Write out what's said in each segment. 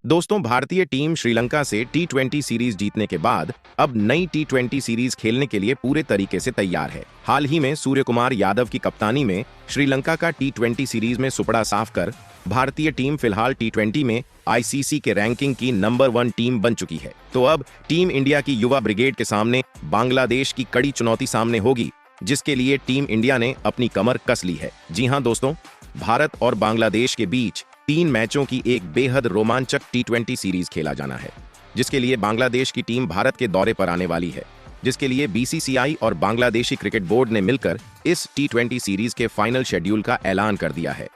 दोस्तों, भारतीय टीम श्रीलंका से टी20 सीरीज जीतने के बाद अब नई टी20 सीरीज खेलने के लिए पूरे तरीके से तैयार है। हाल ही में सूर्य कुमार यादव की कप्तानी में श्रीलंका का टी20 सीरीज में सुपड़ा साफ कर भारतीय टीम फिलहाल टी20 में आईसीसी के रैंकिंग की नंबर 1 टीम बन चुकी है। तो अब टीम इंडिया की युवा ब्रिगेड के सामने बांग्लादेश की कड़ी चुनौती सामने होगी, जिसके लिए टीम इंडिया ने अपनी कमर कस ली है। जी हां दोस्तों, भारत और बांग्लादेश के बीच 3 मैचों की एक बेहद रोमांचक टी20 सीरीज खेला जाना है, जिसके लिए बांग्लादेश की टीम भारत के दौरे पर आने वाली है, जिसके लिए बीसीसीआई और बांग्लादेशी क्रिकेट बोर्ड ने मिलकर इस टी20 सीरीज के फाइनल शेड्यूल का ऐलान कर दिया है।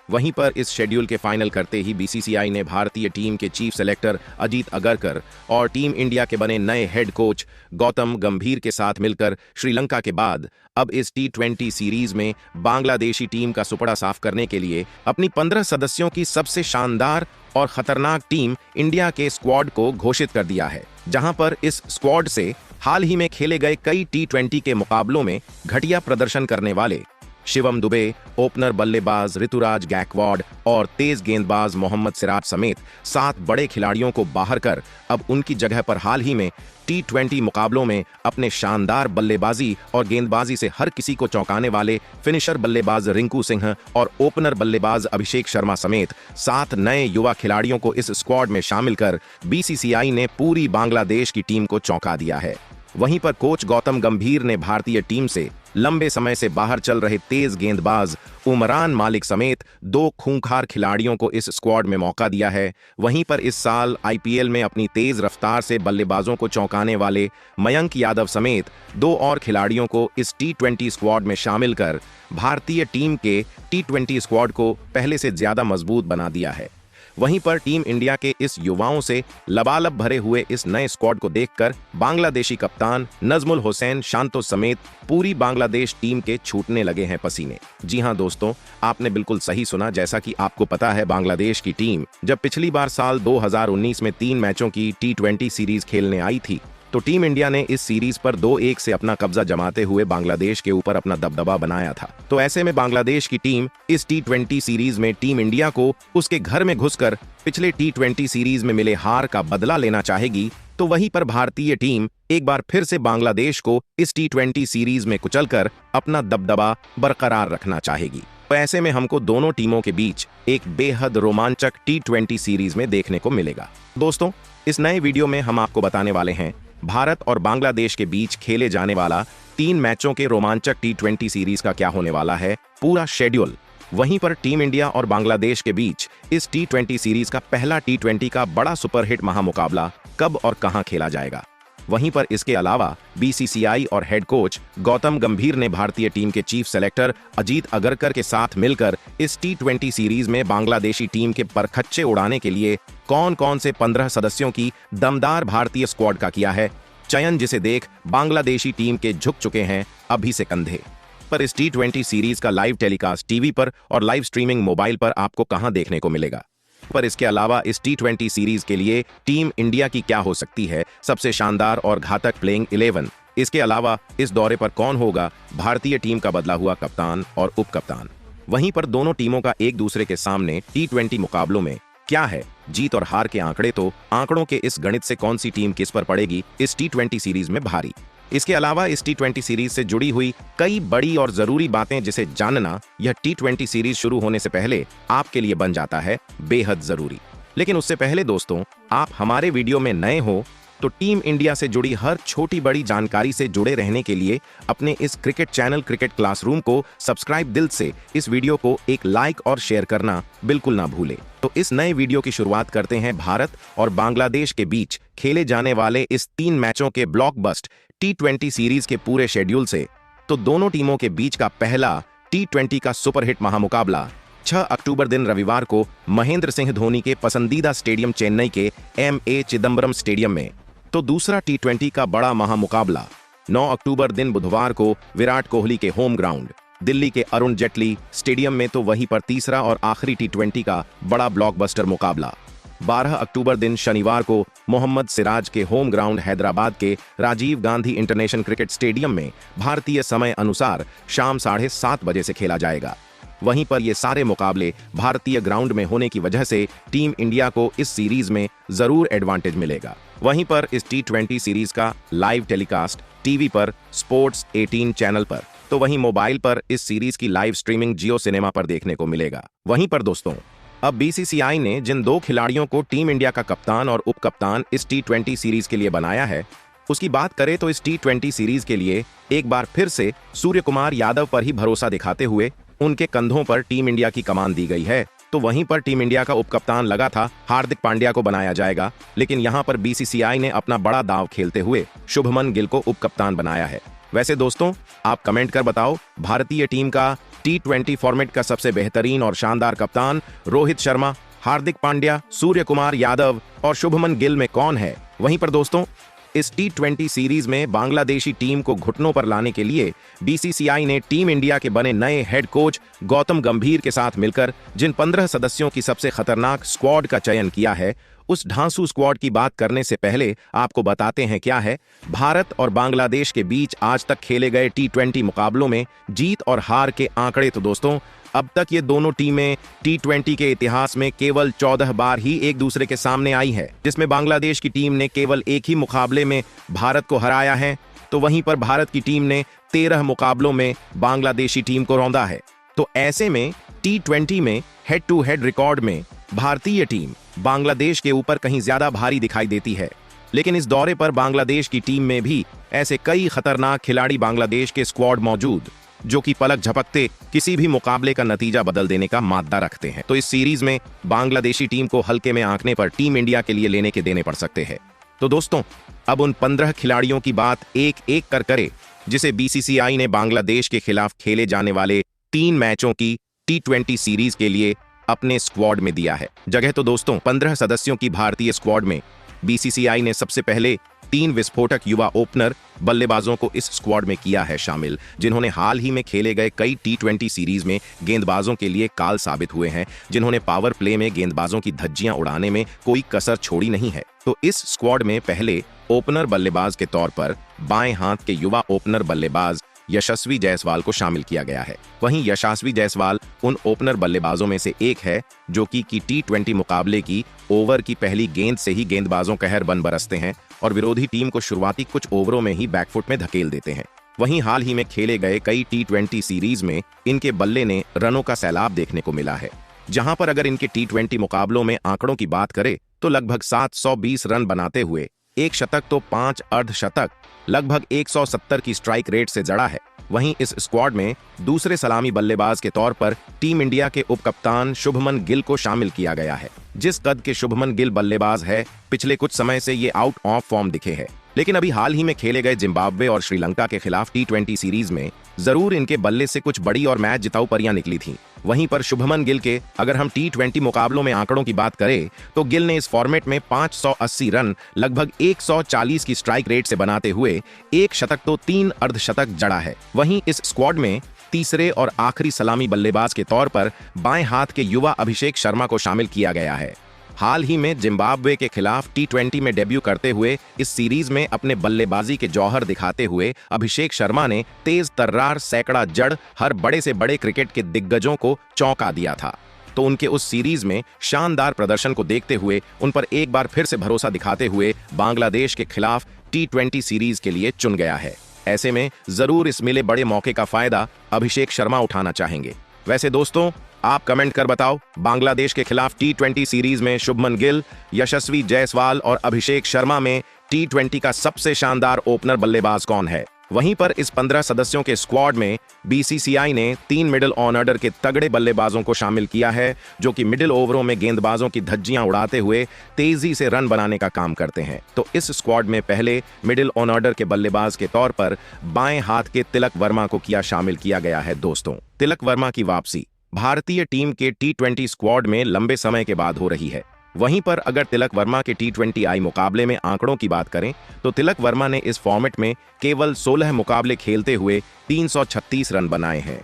वहीं पर इस शेड्यूल के फाइनल करते ही बीसीसीआई ने भारतीय टीम के चीफ सेलेक्टर अजीत अगरकर और टीम इंडिया के बने नए हेड कोच गौतम गंभीर के साथ मिलकर श्रीलंका के बाद अब इस टी20 सीरीज में बांग्लादेशी टीम का सुपड़ा साफ करने के लिए अपनी 15 सदस्यों की सबसे शानदार और खतरनाक टीम इंडिया के स्क्वाड को घोषित कर दिया है, जहां पर इस स्क्वाड से हाल ही में खेले गए कई टी20 के मुकाबलों में घटिया प्रदर्शन करने वाले शिवम दुबे, ओपनर बल्लेबाज ऋतुराज गैकवाड और तेज गेंदबाज मोहम्मद सिराज समेत 7 बड़े खिलाड़ियों को बाहर कर अब उनकी जगह पर हाल ही में टी20 मुकाबलों में अपने शानदार बल्लेबाजी और गेंदबाजी से हर किसी को चौंकाने वाले फिनिशर बल्लेबाज रिंकू सिंह और ओपनर बल्लेबाज अभिषेक शर्मा समेत 7 नए युवा खिलाड़ियों को इस स्क्वाड में शामिल कर बीसीसीआई ने पूरी बांग्लादेश की टीम को चौंका दिया है। वहीं पर कोच गौतम गंभीर ने भारतीय टीम से लंबे समय से बाहर चल रहे तेज गेंदबाज उमरान मालिक समेत 2 खूंखार खिलाड़ियों को इस स्क्वाड में मौका दिया है। वहीं पर इस साल आईपीएल में अपनी तेज रफ्तार से बल्लेबाजों को चौंकाने वाले मयंक यादव समेत 2 और खिलाड़ियों को इस टी20 स्क्वाड में शामिल कर भारतीय टीम के टी20 स्क्वाड को पहले से ज्यादा मजबूत बना दिया है। वहीं पर टीम इंडिया के इस युवाओं से लबालब भरे हुए इस नए स्क्वाड को देखकर बांग्लादेशी कप्तान नजमुल हुसैन शांतो समेत पूरी बांग्लादेश टीम के छूटने लगे हैं पसीने। जी हां दोस्तों, आपने बिल्कुल सही सुना। जैसा कि आपको पता है, बांग्लादेश की टीम जब पिछली बार साल 2019 में 3 मैचों की टी20 सीरीज खेलने आई थी, तो टीम इंडिया ने इस सीरीज पर 2-1 से अपना कब्जा जमाते हुए बांग्लादेश के ऊपर अपना दबदबा बनाया था। तो ऐसे में बांग्लादेश की टीम इस टी20 सीरीज में टीम इंडिया को उसके घर में घुसकर पिछले टी20 सीरीज में मिले हार का बदला लेना चाहेगी। तो वहीं पर भारतीय टीम एक बार फिर से बांग्लादेश को इस टी20 सीरीज में कुचलकर अपना दबदबा बरकरार रखना चाहेगी। तो ऐसे में हमको दोनों टीमों के बीच एक बेहद रोमांचक टी20 सीरीज में देखने को मिलेगा। दोस्तों, इस नए वीडियो में हम आपको बताने वाले हैं भारत और बांग्लादेश के बीच खेले जाने वाला 3 मैचों के रोमांचक टी20 सीरीज का क्या होने वाला है, पूरा शेड्यूल। वहीं पर टीम इंडिया और बांग्लादेश के बीच इस टी20 सीरीज का पहला टी20 का बड़ा सुपरहिट महामुकाबला कब और कहां खेला जाएगा। वहीं पर इसके अलावा बीसीसीआई और हेड कोच गौतम गंभीर ने भारतीय टीम के चीफ सेलेक्टर अजीत अगरकर के साथ मिलकर इस टी20 सीरीज में बांग्लादेशी टीम के परखच्चे उड़ाने के लिए कौन कौन से 15 सदस्यों की दमदार भारतीय स्क्वाड का किया है चयन, जिसे देख बांग्लादेशी टीम के झुक चुके हैं अभी से कंधे। पर इस टी20 सीरीज का लाइव टेलीकास्ट टीवी पर और लाइव स्ट्रीमिंग मोबाइल पर आपको कहां देखने को मिलेगा। पर इसके अलावा इस टी20 सीरीज के लिए टीम इंडिया की क्या हो सकती है सबसे शानदार और घातक प्लेइंग 11। इसके अलावा इस दौरे पर कौन होगा भारतीय टीम का बदला हुआ कप्तान और उप कप्तान। वहीं पर दोनों टीमों का एक दूसरे के सामने टी20 मुकाबलों में क्या है जीत और हार के आंकड़े, तो आंकड़ों के इस गणित से कौन सी टीम किस पर पड़ेगी इस टी20 सीरीज में भारी। इसके अलावा इस टी20 सीरीज से जुड़ी हुई कई बड़ी और जरूरी बातें जिसे जानना यह टी20 सीरीज शुरू होने से पहले आपके लिए बन जाता है बेहद जरूरी। लेकिन उससे पहले दोस्तों, आप हमारे वीडियो में नए हो तो टीम इंडिया से जुड़ी हर छोटी बड़ी जानकारी से जुड़े रहने के लिए अपने इस क्रिकेट चैनल क्रिकेट क्लासरूम को सब्सक्राइब दिल से इस वीडियो को एक लाइक और शेयर करना बिल्कुल ना भूले। तो इस नए वीडियो की शुरुआत करते हैं भारत और बांग्लादेश के बीच खेले जाने वाले इस 3 मैचों के ब्लॉकबस्टर टी20 सीरीज के पूरे शेड्यूल से। तो दोनों टीमों के बीच का पहला टी20 का सुपरहिट महामुकाबला 6 अक्टूबर दिन रविवार को महेंद्र सिंह धोनी के पसंदीदा स्टेडियम चेन्नई के एमए चिदम्बरम स्टेडियम में। तो दूसरा टी20 का बड़ा महामुकाबला 9 अक्टूबर दिन बुधवार को विराट कोहली के होम ग्राउंड दिल्ली के अरुण जेटली स्टेडियम में। तो वहीं पर तीसरा और आखिरी टी20 का बड़ा ब्लॉकबस्टर मुकाबला 12 अक्टूबर दिन शनिवार को मोहम्मद सिराज के होम ग्राउंड हैदराबाद के Rajiv Gandhi international cricket stadium में भारतीय समय अनुसार शाम 7:30 बजे से खेला जाएगा। वहीं पर ये सारे मुकाबले भारतीय ग्राउंड में होने की वजह से टीम इंडिया को इस सीरीज में जरूर एडवांटेज मिलेगा। वहीं पर इस T20 सीरीज का लाइव टेलीकास्ट टीवी पर स्पोर्ट्स 18 चैनल पर, तो वहीं मोबाइल पर इस सीरीज की लाइव स्ट्रीमिंग जियो सिनेमा पर देखने को मिलेगा। वहीं पर दोस्तों, अब बीसीसीआई ने जिन 2 खिलाड़ियों को टीम इंडिया का कप्तान और उप कप्तान इस T20 सीरीज के लिए बनाया है, उसकी बात करें तो इस T20 सीरीज के लिए एक बार फिर से सूर्य कुमार यादव पर ही भरोसा दिखाते हुए उनके कंधों पर टीम इंडिया की कमान दी गई है। तो वहीं पर टीम इंडिया का उपकप्तान लगा था हार्दिक पांड्या को बनाया जाएगा, लेकिन यहां पर बीसीसीआई ने अपना बड़ा दांव खेलते हुए शुभमन गिल को उपकप्तान बनाया है। वैसे दोस्तों, आप कमेंट कर बताओ, भारतीय टीम का T20 फॉर्मेट का सबसे बेहतरीन और शानदार कप्तान रोहित शर्मा, हार्दिक पांड्या, सूर्य कुमार यादव और शुभमन गिल में कौन है? वहीं पर दोस्तों, इस T20 सीरीज में बांग्लादेशी टीम को घुटनों पर लाने के लिए बीसीसीआई ने टीम इंडिया के बने नए हेड कोच गौतम गंभीर के साथ मिलकर जिन 15 सदस्यों की सबसे खतरनाक स्क्वाड का चयन किया है, उस ढांसू स्क्वाड की बात करने से पहले आपको बताते हैं क्या है भारत और बांग्लादेश के बीच आज तक खेले गए T20 मुकाबलों में जीत और हार के आंकड़े। तो दोस्तों, अब तक ये दोनों टीमें T20 के इतिहास में केवल 14 बार ही एक दूसरे के सामने आई है, जिसमें बांग्लादेश की टीम ने केवल एक ही मुकाबले में भारत को हराया है, तो वहीं पर भारत की टीम ने 13 मुकाबलों में बांग्लादेशी टीम को रौंदा है। तो ऐसे में T20 में हेड टू हेड रिकॉर्ड में भारतीय टीम बांग्लादेश के ऊपर कहीं ज्यादा भारी दिखाई देती है। लेकिन इस दौरे पर बांग्लादेश की टीम में भी ऐसे कई खतरनाक खिलाड़ी बांग्लादेश के स्क्वाड मौजूद, जो कि पलक झपकते किसी भी मुकाबले का नतीजा बदल देने का मादा रखते हैं। तो इस सीरीज में बांग्लादेशी टीम को हल्के में आंकने पर टीम इंडिया के लिए लेने के देने पड़ सकते हैं। तो दोस्तों, अब उन 15 खिलाड़ियों की बात एक एक कर करे जिसे बीसीसीआई ने बांग्लादेश के खिलाफ खेले जाने वाले 3 मैचों की T20 सीरीज के लिए अपने स्क्वाड में दिया है। जगह तो दोस्तों 15 सदस्यों की भारतीय स्क्वाड में बीसीसीआई ने सबसे पहले 3 विस्फोटक युवा ओपनर बल्लेबाजों को इस स्क्वाड में किया है शामिल, जिन्होंने हाल ही में खेले गए कई T20 सीरीज में गेंदबाजों के लिए काल साबित हुए हैं, जिन्होंने पावर प्ले में गेंदबाजों की धज्जियां उड़ाने में कोई कसर छोड़ी नहीं है। तो इस स्क्वाड में पहले ओपनर बल्लेबाज के तौर पर बाएं हाथ के युवा ओपनर बल्लेबाज यशस्वी जायसवाल को शामिल किया गया है। वहीं यशस्वी जायसवाल उन ओपनर बल्लेबाजों में से एक है जो कि T20 मुकाबले की ओवर की पहली गेंद से ही गेंदबाजों कहर बन बरसते हैं और विरोधी टीम को शुरुआती कुछ ओवरों में ही बैकफुट में धकेल देते हैं। वहीं हाल ही में खेले गए कई T20 सीरीज में इनके बल्ले ने रनों का सैलाब देखने को मिला है, जहां पर अगर इनके T20 मुकाबलों में आंकड़ों की बात करें तो लगभग 720 रन बनाते हुए 1 शतक तो 5 अर्धशतक लगभग 170 की स्ट्राइक रेट से जड़ा है। वहीं इस स्क्वाड में दूसरे सलामी बल्लेबाज के तौर पर टीम इंडिया के उपकप्तान शुभमन गिल को शामिल किया गया है। जिस कद के शुभमन गिल बल्लेबाज है, पिछले कुछ समय से ये आउट ऑफ फॉर्म दिखे हैं, लेकिन अभी हाल ही में खेले गए जिम्बाब्वे और श्रीलंका के खिलाफ T20 सीरीज में जरूर इनके बल्ले से कुछ बड़ी और मैच जिताऊ परियां निकली थीं। वहीं पर शुभमन गिल के अगर हम T20 मुकाबलों में आंकड़ों की बात करें तो गिल ने इस फॉर्मेट में 580 रन लगभग 140 की स्ट्राइक रेट से बनाते हुए 1 शतक तो 3 अर्धशतक जड़ा है। वहीं इस स्क्वाड में तीसरे और आखिरी सलामी बल्लेबाज के तौर पर बाएं हाथ के युवा अभिषेक शर्मा को शामिल किया गया है। हाल ही में जिम्बाब्वे के खिलाफ T20 में डेब्यू करते हुए इस सीरीज में अपने बल्लेबाजी के जौहर दिखाते हुए अभिषेक शर्मा ने तेज तर्रार सैकड़ा जड़ हर बड़े से बड़े क्रिकेट के दिग्गजों को चौंका दिया था। तो उनके उस सीरीज में शानदार प्रदर्शन को देखते हुए उन पर एक बार फिर से भरोसा दिखाते हुए बांग्लादेश के खिलाफ T20 सीरीज के लिए चुन गया है। ऐसे में जरूर इस मिले बड़े मौके का फायदा अभिषेक शर्मा उठाना चाहेंगे। वैसे दोस्तों, आप कमेंट कर बताओ, बांग्लादेश के खिलाफ T20 सीरीज में शुभमन गिल, यशस्वी जायसवाल और अभिषेक शर्मा में T20 का सबसे शानदार ओपनर बल्लेबाज कौन है? वहीं पर इस 15 सदस्यों के स्क्वाड में बीसीसीआई ने 3 मिडिल ऑन ऑर्डर के तगड़े बल्लेबाजों को शामिल किया है, जो कि मिडिल ओवरों में गेंदबाजों की धज्जियां उड़ाते हुए तेजी से रन बनाने का काम करते हैं। तो इस स्क्वाड में पहले मिडिल ऑन ऑर्डर के बल्लेबाज के तौर पर बाएं हाथ के तिलक वर्मा को शामिल किया गया है। दोस्तों, तिलक वर्मा की वापसी भारतीय टीम के T20 स्क्वाड में लंबे समय के बाद हो रही है। वहीं पर अगर तिलक वर्मा के T20I मुकाबले में आंकड़ों की बात करें तो तिलक वर्मा ने इस फॉर्मेट में केवल 16 मुकाबले खेलते हुए 336 रन बनाए हैं।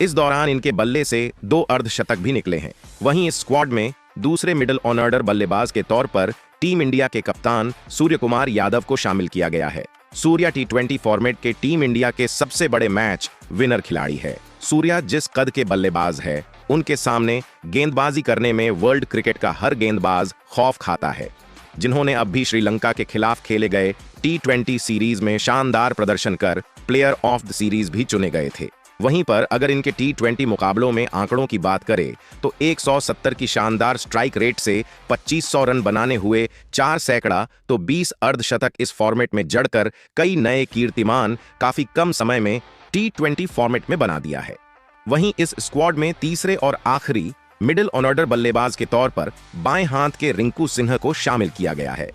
इस दौरान इनके बल्ले से 2 अर्धशतक भी निकले हैं। वहीं इस स्क्वाड में दूसरे मिडिल ऑन ऑर्डर बल्लेबाज के तौर पर टीम इंडिया के कप्तान सूर्य कुमार यादव को शामिल किया गया है। सूर्या T20 फॉर्मेट के टीम इंडिया के सबसे बड़े मैच विनर खिलाड़ी है। सूर्या जिस कद के बल्लेबाज है, उनके सामने गेंदबाजी करने में वर्ल्ड क्रिकेट का हर गेंदबाज खौफ खाता है, जिन्होंने अब भी श्रीलंका के खिलाफ खेले गए T20 सीरीज में शानदार प्रदर्शन कर प्लेयर ऑफ द सीरीज भी चुने गए थे। वहीं पर अगर इनके T20 मुकाबलों में आंकड़ों की बात करें तो 170 की शानदार स्ट्राइक रेट से 2500 रन बनाने हुए 4 सैकड़ा तो 20 अर्धशतक इस फॉर्मेट में जड़कर कई नए कीर्तिमान काफी कम समय में T20 फॉर्मेट में बना दिया है। वहीं इस स्क्वाड में तीसरे और आखिरी मिडिल ऑर्डर बल्लेबाज के तौर पर बाएं हाथ के रिंकू सिंह को शामिल किया गया है।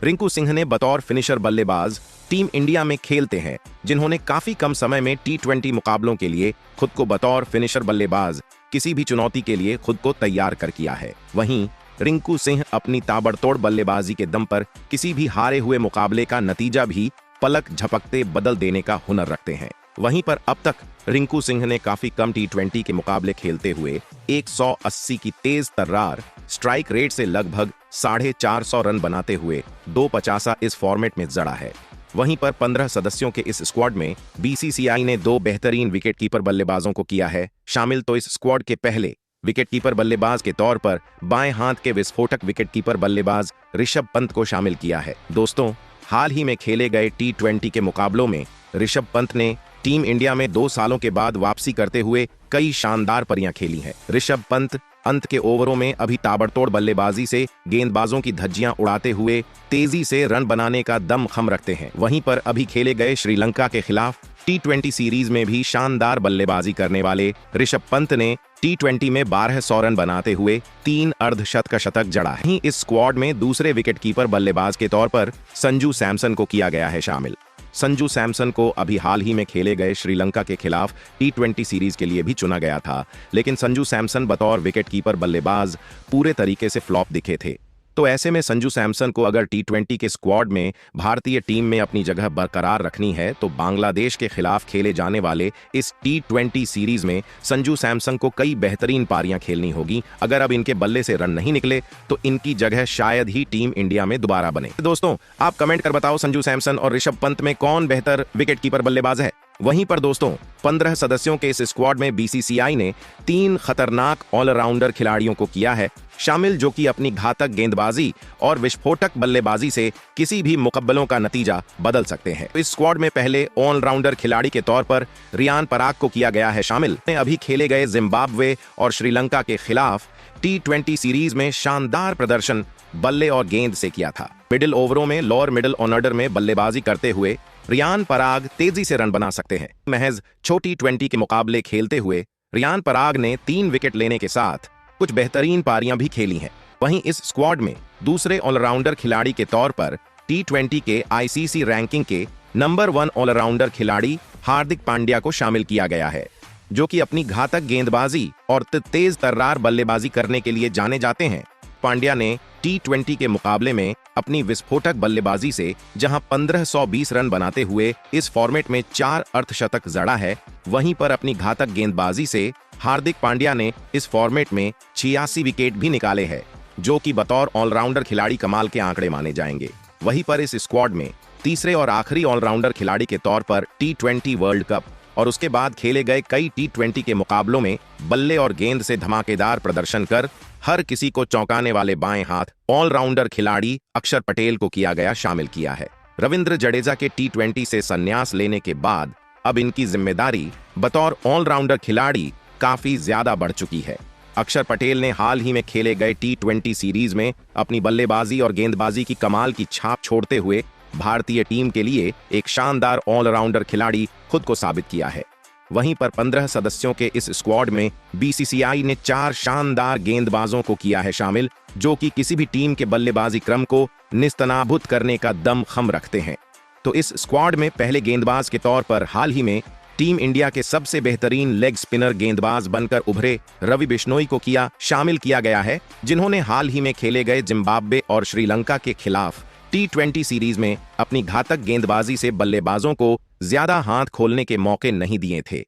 रिंकू सिंह ने बतौर फिनिशर बल्लेबाज टीम इंडिया में खेलते हैं, जिन्होंने काफी कम समय में T20 मुकाबलों के लिए खुद को बतौर फिनिशर बल्लेबाज किसी भी चुनौती के लिए खुद को तैयार कर किया है। वहीं रिंकू सिंह अपनी ताबड़तोड़ बल्लेबाजी के दम पर किसी भी हारे हुए मुकाबले का नतीजा भी पलक झपकते बदल देने का हुनर रखते हैं। वहीं पर अब तक रिंकू सिंह ने काफी कम T20 के मुकाबले खेलते हुए 180 की तेज तर्रार स्ट्राइक रेट से लगभग 450 रन बनाते हुए 250 इस फॉर्मेट में जड़ा है। वहीं पर 15 सदस्यों के इस स्क्वाड में BCCI ने 2 बेहतरीन विकेटकीपर बल्लेबाजों को किया है शामिल। तो इस स्क्वाड के पहले विकेटकीपर बल्लेबाज के तौर पर बाएं हाथ के विस्फोटक विकेटकीपर बल्लेबाज ऋषभ पंत को शामिल किया है। दोस्तों, हाल ही में खेले गए T20 के मुकाबलों में ऋषभ पंत ने टीम इंडिया में 2 सालों के बाद वापसी करते हुए कई शानदार पारियां खेली हैं। ऋषभ पंत अंत के ओवरों में अभी ताबड़तोड़ बल्लेबाजी से गेंदबाजों की धज्जियां उड़ाते हुए तेजी से रन बनाने का दमखम रखते हैं। वहीं पर अभी खेले गए श्रीलंका के खिलाफ T20 सीरीज में भी शानदार बल्लेबाजी करने वाले ऋषभ पंत ने T20 में 1200 रन बनाते हुए 3 अर्धशतक का शतक जड़ा है। इस स्क्वाड में दूसरे विकेटकीपर बल्लेबाज के तौर पर संजू सैमसन को किया गया है शामिल। संजू सैमसन को अभी हाल ही में खेले गए श्रीलंका के खिलाफ T20 सीरीज के लिए भी चुना गया था, लेकिन संजू सैमसन बतौर विकेटकीपर बल्लेबाज पूरे तरीके से फ्लॉप दिखे थे। तो ऐसे में संजू सैमसन को अगर T20 के स्क्वाड में भारतीय टीम में अपनी जगह बरकरार रखनी है तो बांग्लादेश के खिलाफ खेले जाने वाले इस T20 सीरीज में संजू सैमसन को कई बेहतरीन पारियां खेलनी होगी। अगर अब इनके बल्ले से रन नहीं निकले तो इनकी जगह शायद ही टीम इंडिया में दोबारा बने। दोस्तों, आप कमेंट कर बताओ संजू सैमसन और ऋषभ पंत में कौन बेहतर विकेटकीपर बल्लेबाज है। वहीं पर दोस्तों, 15 सदस्यों के इस स्क्वाड में BCCI ने 3 खतरनाक ऑलराउंडर खिलाड़ियों को किया है शामिल, जो कि अपनी घातक गेंदबाजी और विस्फोटक बल्लेबाजी से किसी भी मुकाबलों का नतीजा बदल सकते हैं। इस स्क्वाड में पहले ऑलराउंडर खिलाड़ी के तौर पर रियान पराग को किया गया है शामिल। अभी खेले गए जिम्बाब्वे और श्रीलंका के खिलाफ T20 सीरीज में शानदार प्रदर्शन बल्ले और गेंद से किया था। मिडिल ओवरों में लोअर मिडिल ऑर्डर में बल्लेबाजी करते हुए रियान पराग तेजी से रन बना सकते हैं। महज छोटी T20 के मुकाबले खेलते हुए रियान पराग ने 3 विकेट लेने के साथ कुछ बेहतरीन पारियां भी खेली हैं। वहीं इस स्क्वाड में दूसरे ऑलराउंडर खिलाड़ी के तौर पर T20 के ICC रैंकिंग के नंबर 1 ऑलराउंडर खिलाड़ी हार्दिक पांड्या को शामिल किया गया है, जो कि अपनी घातक गेंदबाजी और तेज तर्रार बल्लेबाजी करने के लिए जाने जाते हैं। पांड्या ने T20 के मुकाबले में अपनी विस्फोटक बल्लेबाजी से जहां 1520 रन बनाते हुए इस फॉर्मेट में 4 अर्धशतक जड़ा है, वहीं पर अपनी घातक गेंदबाजी से हार्दिक पांड्या ने इस फॉर्मेट में 86 विकेट भी निकाले हैं, जो कि बतौर ऑलराउंडर खिलाड़ी कमाल के आंकड़े माने जाएंगे। वहीं पर इस स्क्वाड में तीसरे और आखिरी ऑलराउंडर खिलाड़ी के तौर पर T20 वर्ल्ड कप और उसके बाद खेले गए कई T20 के मुकाबलों में बल्ले और गेंद से धमाकेदार प्रदर्शन कर हर किसी को चौंकाने वाले बाएं हाथ ऑलराउंडर खिलाड़ी अक्षर पटेल को किया गया शामिल किया है। रविंद्र जडेजा के T20 से संन्यास लेने के बाद अब इनकी जिम्मेदारी बतौर ऑलराउंडर खिलाड़ी काफी ज्यादा बढ़ चुकी है। अक्षर पटेल ने हाल ही में खेले गए T20 सीरीज में अपनी बल्लेबाजी और गेंदबाजी की कमाल की छाप छोड़ते हुए भारतीय टीम के लिए एक शानदार ऑलराउंडर खिलाड़ी खुद को साबित किया है। वहीं पर 15 सदस्यों के इस स्क्वाड में BCCI ने 4 शानदार गेंदबाजों को किया है शामिल, जो कि किसी भी टीम के बल्लेबाजी क्रम को निस्तनाबूद करने का दमखम रखते हैं। तो इस स्क्वाड में पहले गेंदबाज के तौर पर हाल ही में टीम इंडिया के सबसे बेहतरीन लेग स्पिनर गेंदबाज बनकर उभरे रवि बिश्नोई को शामिल किया गया है, जिन्होंने हाल ही में खेले गए जिम्बाब्वे और श्रीलंका के खिलाफ T20 सीरीज में अपनी घातक गेंदबाजी से बल्लेबाजों को ज्यादा हाथ खोलने के मौके नहीं दिए थे।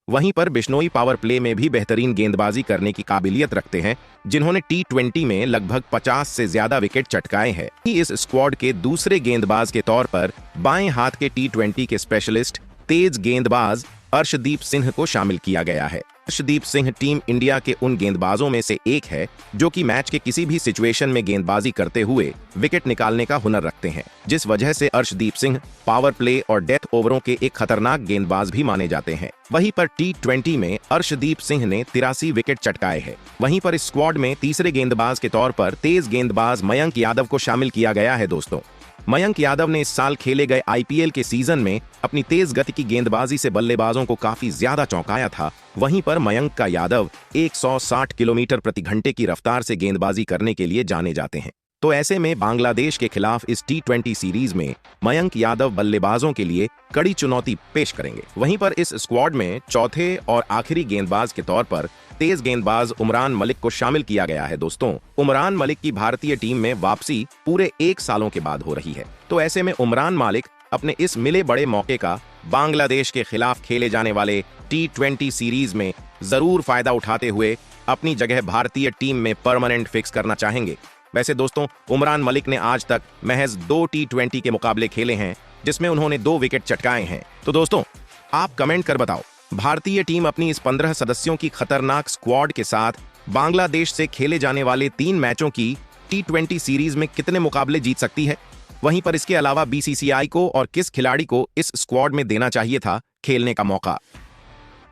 वहीं पर बिश्नोई पावर प्ले में भी बेहतरीन गेंदबाजी करने की काबिलियत रखते हैं, जिन्होंने T20 में लगभग 50 से ज्यादा विकेट चटकाए हैं। इस स्क्वाड के दूसरे गेंदबाज के तौर पर बाएं हाथ के T20 के स्पेशलिस्ट तेज गेंदबाज अर्शदीप सिंह को शामिल किया गया है। अर्शदीप सिंह टीम इंडिया के उन गेंदबाजों में से एक है जो कि मैच के किसी भी सिचुएशन में गेंदबाजी करते हुए विकेट निकालने का हुनर रखते हैं, जिस वजह से अर्शदीप सिंह पावर प्ले और डेथ ओवरों के एक खतरनाक गेंदबाज भी माने जाते हैं। वहीं पर T20 में अर्शदीप सिंह ने 83 विकेट चटकाए हैं। वहीं पर इस स्क्वाड में तीसरे गेंदबाज के तौर पर तेज गेंदबाज मयंक यादव को शामिल किया गया है। दोस्तों, मयंक यादव ने इस साल खेले गए IPL के सीजन में अपनी तेज गति की गेंदबाजी से बल्लेबाजों को काफी ज्यादा चौंकाया था। वहीं पर मयंक का यादव 160 किलोमीटर प्रति घंटे की रफ्तार से गेंदबाजी करने के लिए जाने जाते हैं। तो ऐसे में बांग्लादेश के खिलाफ इस T20 सीरीज में मयंक यादव बल्लेबाजों के लिए कड़ी चुनौती पेश करेंगे। वहीं पर इस स्क्वाड में चौथे और आखिरी गेंदबाज के तौर पर तेज गेंदबाज उमरान मलिक को शामिल किया गया है। दोस्तों, उमरान मलिक की भारतीय टीम में वापसी पूरे 1 सालों के बाद हो रही है। तो ऐसे में उमरान मलिक अपने इस मिले बड़े मौके का बांग्लादेश के खिलाफ खेले जाने वाले T20 सीरीज में जरूर फायदा उठाते हुए अपनी जगह भारतीय टीम में परमानेंट फिक्स करना चाहेंगे। वैसे दोस्तों, उमरान मलिक ने आज तक महज 2 T20 के मुकाबले खेले हैं, जिसमें उन्होंने 2 विकेट चटकाए हैं। तो दोस्तों, आप कमेंट कर बताओ, भारतीय टीम अपनी इस 15 सदस्यों की खतरनाक स्क्वाड के साथ बांग्लादेश से खेले जाने वाले 3 मैचों की T20 सीरीज में कितने मुकाबले जीत सकती है? वहीं पर इसके अलावा BCCI को और किस खिलाड़ी को इस स्क्वाड में देना चाहिए था खेलने का मौका?